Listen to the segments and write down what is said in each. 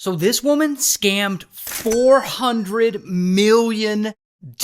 So this woman scammed $400 million.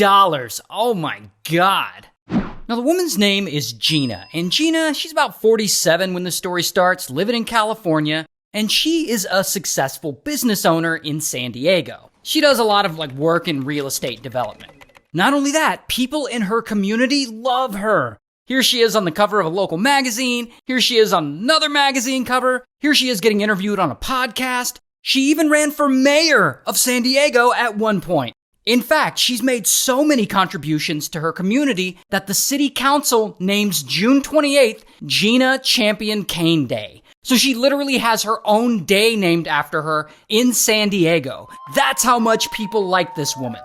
Oh my God. Now, the woman's name is Gina, and Gina, she's about 47 when the story starts, living in California, and she is a successful business owner in San Diego. She does a lot of work in real estate development. Not only that, people in her community love her. Here she is on the cover of a local magazine. Here she is on another magazine cover. Here she is getting interviewed on a podcast. She even ran for mayor of San Diego at one point. In fact, she's made so many contributions to her community that the city council names June 28th Gina Champion-Cain Day. So she literally has her own day named after her in San Diego. That's how much people like this woman.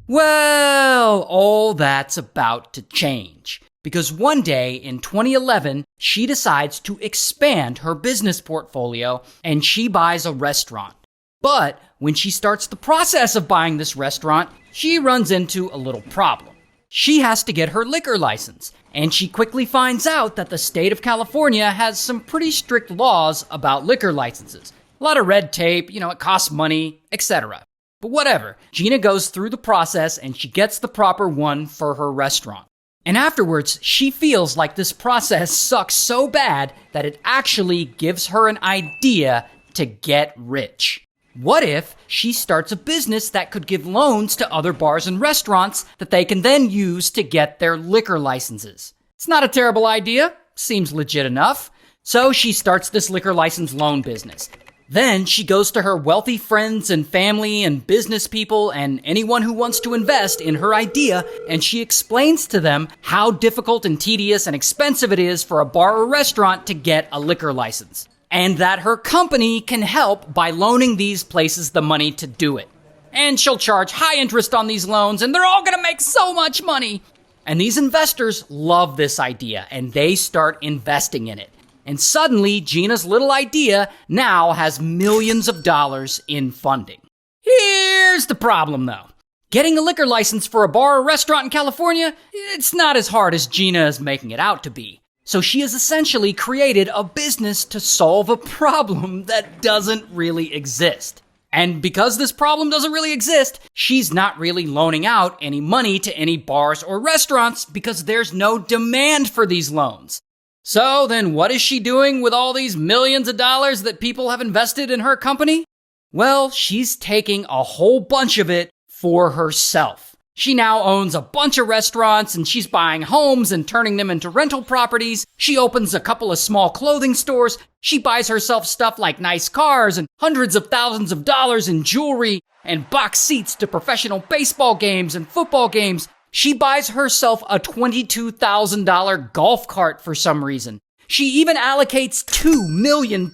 Well, all that's about to change. Because one day in 2011, she decides to expand her business portfolio and she buys a restaurant. But when she starts the process of buying this restaurant, she runs into a little problem. She has to get her liquor license, and she quickly finds out that the state of California has some pretty strict laws about liquor licenses. A lot of red tape, it costs money, etc. But whatever, Gina goes through the process and she gets the proper one for her restaurant. And afterwards, she feels like this process sucks so bad that it actually gives her an idea to get rich. What if she starts a business that could give loans to other bars and restaurants that they can then use to get their liquor licenses? It's not a terrible idea. Seems legit enough. So she starts this liquor license loan business. Then she goes to her wealthy friends and family and business people and anyone who wants to invest in her idea, and she explains to them how difficult and tedious and expensive it is for a bar or restaurant to get a liquor license, and that her company can help by loaning these places the money to do it. And she'll charge high interest on these loans, and they're all gonna make so much money. And these investors love this idea, and they start investing in it. And suddenly, Gina's little idea now has millions of dollars in funding. Here's the problem, though. Getting a liquor license for a bar or restaurant in California, it's not as hard as Gina is making it out to be. So she has essentially created a business to solve a problem that doesn't really exist. And because this problem doesn't really exist, she's not really loaning out any money to any bars or restaurants because there's no demand for these loans. So then what is she doing with all these millions of dollars that people have invested in her company? Well, she's taking a whole bunch of it for herself. She now owns a bunch of restaurants and she's buying homes and turning them into rental properties. She opens a couple of small clothing stores. She buys herself stuff like nice cars and hundreds of thousands of dollars in jewelry and box seats to professional baseball games and football games. She buys herself a $22,000 golf cart for some reason. She even allocates $2 million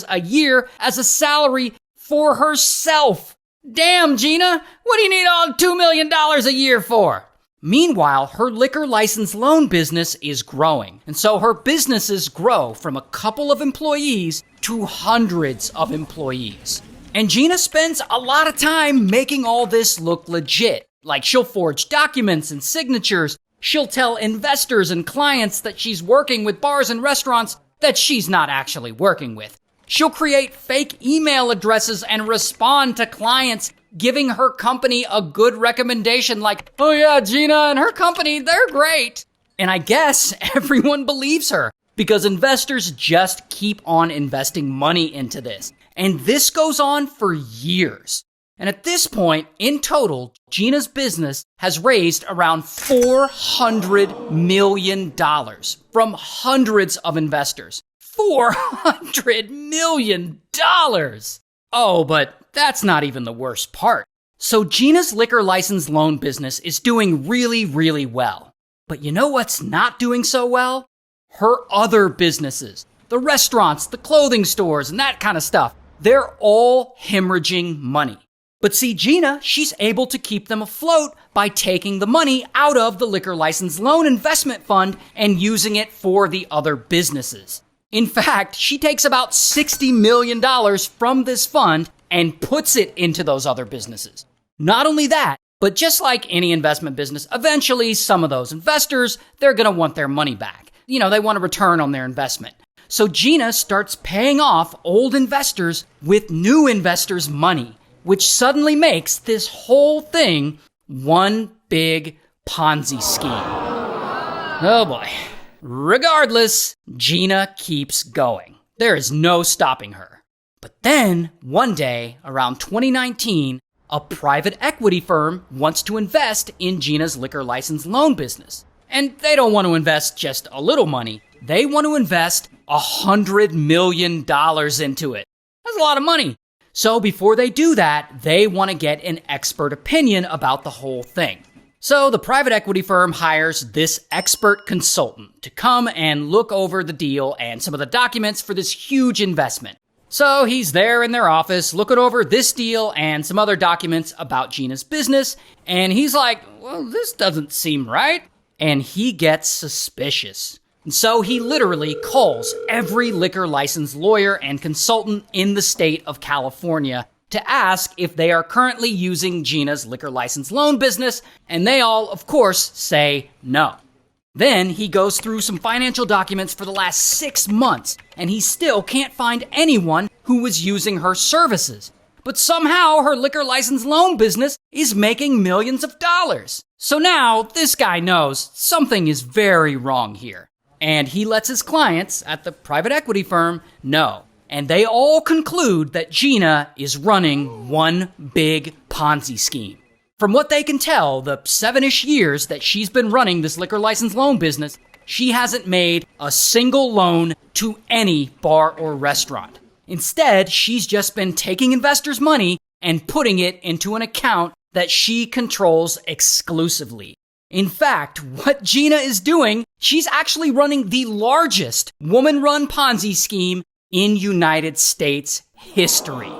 a year as a salary for herself. Damn, Gina, what do you need all $2 million a year for? Meanwhile, her liquor license loan business is growing. And so her businesses grow from a couple of employees to hundreds of employees. And Gina spends a lot of time making all this look legit. Like she'll forge documents and signatures. She'll tell investors and clients that she's working with bars and restaurants that she's not actually working with. She'll create fake email addresses and respond to clients, giving her company a good recommendation like, oh yeah, Gina and her company, they're great. And I guess everyone believes her because investors just keep on investing money into this. And this goes on for years. And at this point, in total, Gina's business has raised around $400 million from hundreds of investors. $400 million! Oh, but that's not even the worst part. So Gina's liquor license loan business is doing really, really well. But you know what's not doing so well? Her other businesses. The restaurants, the clothing stores, and that kind of stuff. They're all hemorrhaging money. But see, Gina, she's able to keep them afloat by taking the money out of the liquor license loan investment fund and using it for the other businesses. In fact, she takes about $60 million from this fund and puts it into those other businesses. Not only that, but just like any investment business, eventually some of those investors, they're going to want their money back. They want a return on their investment. So Gina starts paying off old investors with new investors' money, which suddenly makes this whole thing one big Ponzi scheme. Oh boy. Regardless, Gina keeps going. There is no stopping her. But then, one day, around 2019, a private equity firm wants to invest in Gina's liquor license loan business. And they don't want to invest just a little money. They want to invest $100 million into it. That's a lot of money. So before they do that, they want to get an expert opinion about the whole thing. So the private equity firm hires this expert consultant to come and look over the deal and some of the documents for this huge investment. So he's there in their office looking over this deal and some other documents about Gina's business, and he's like, well, this doesn't seem right. And he gets suspicious. And so he literally calls every liquor license lawyer and consultant in the state of California to ask if they are currently using Gina's liquor license loan business, and they all, of course, say no. Then he goes through some financial documents for the last 6 months, and he still can't find anyone who was using her services. But somehow her liquor license loan business is making millions of dollars. So now this guy knows something is very wrong here. And he lets his clients at the private equity firm know. And they all conclude that Gina is running one big Ponzi scheme. From what they can tell, the 7-ish years that she's been running this liquor license loan business, she hasn't made a single loan to any bar or restaurant. Instead, she's just been taking investors' money and putting it into an account that she controls exclusively. In fact, what Gina is doing, she's actually running the largest woman-run Ponzi scheme in United States history.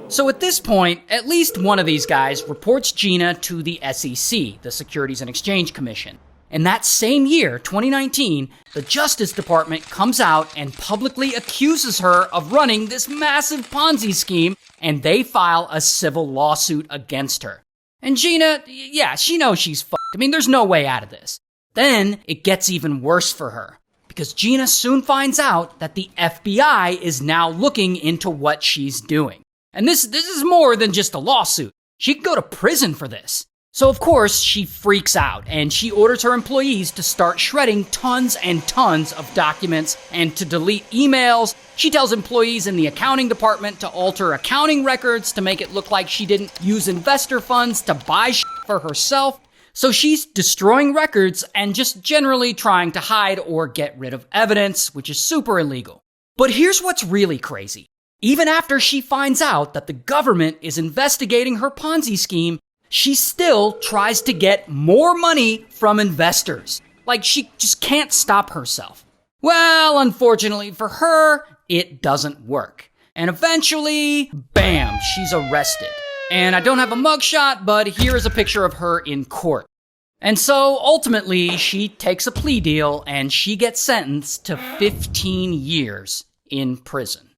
So at this point, at least one of these guys reports Gina to the SEC, the Securities and Exchange Commission. And that same year, 2019, the Justice Department comes out and publicly accuses her of running this massive Ponzi scheme, and they file a civil lawsuit against her. And Gina, yeah, she knows she's fucked. I mean, there's no way out of this. Then it gets even worse for her, because Gina soon finds out that the FBI is now looking into what she's doing. And this is more than just a lawsuit. She could go to prison for this. So of course, she freaks out, and she orders her employees to start shredding tons and tons of documents and to delete emails. She tells employees in the accounting department to alter accounting records to make it look like she didn't use investor funds to buy shit for herself. So she's destroying records and just generally trying to hide or get rid of evidence, which is super illegal. But here's what's really crazy. Even after she finds out that the government is investigating her Ponzi scheme, she still tries to get more money from investors. Like, she just can't stop herself. Well, unfortunately for her, it doesn't work. And eventually, bam, she's arrested. And I don't have a mugshot, but here is a picture of her in court. And so, ultimately, she takes a plea deal and she gets sentenced to 15 years in prison.